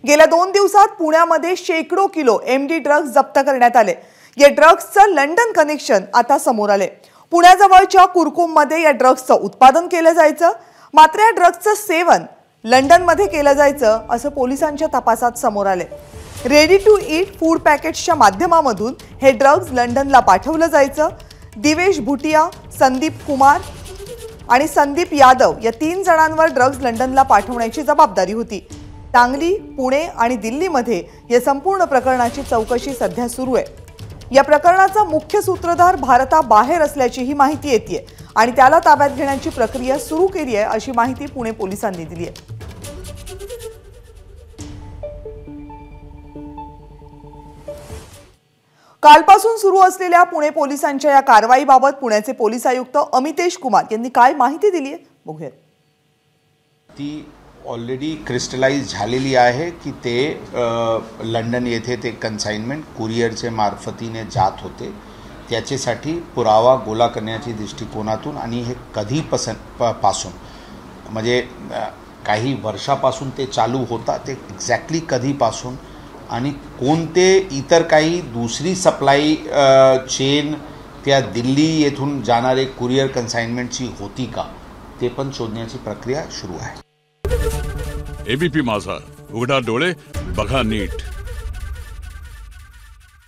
गेल्या 2 दिवसात पुण्यामध्ये शेकडो किलो एमडी ड्रग्ज जप्त करण्यात आले। या ड्रग्जचं लंडन कनेक्शन आता समोर आले। पुण्याजवळच्या कुरकुममध्ये या ड्रग्जचं उत्पादन केलं जायचं, मात्र या ड्रग्जचं सेवन लंडनमध्ये केलं जायचं असं पोलिसांच्या तपासात समोर आले। रेडी टू ईट फूड पॅकेट्सच्या माध्यमामधून हे ड्रग्ज लंडनला पाठवलं जायचं। दिवेश भुटिया, संदीप कुमार आणि संदीप यादव या 3 जणांवर ड्रग्ज लंडनला पाठवण्याची जबाबदारी होती। सांगली, पुणे आणि दिल्लीमध्ये या संपूर्ण प्रकरणाची चौकशी सध्या सुरू आहे। या प्रकरणाचा मुख्य सूत्रधार भारताबाहेर असल्याची ही माहिती येते आणि त्याला ताब्यात घेण्याची प्रक्रिया सुरू केली आहे अशी माहिती पुणे पोलिसांनी दिली आहे। कालपासून सुरू असलेल्या पुणे पोलिसांच्या या कारवाईबाबत पुण्याचे पोलीस आयुक्त अमितेश कुमार यांनी काय माहिती दिली आहे बघूया। ती ऑलरेडी क्रिस्टलाइज झालेली आहे की ते लंडन येथे ते कन्साइनमेंट कुरिअरचे मार्फतीने जात होते। त्याच्यासाठी पुरावा गोळा करण्याच्या दृष्टिकोनातून आणि हे कधीपासून म्हणजे काही वर्षापासून ते चालू होता, ते एक्झॅक्टली कधीपासून आणि कोणते इतर काही दुसरी सप्लाय चेन त्या दिल्ली येथून जाणारे कुरिअर कन्साइनमेंटची होती का ते पण शोधण्याची प्रक्रिया सुरू आहे। एबीपी माझा, उघडा डोळे बघा नीट।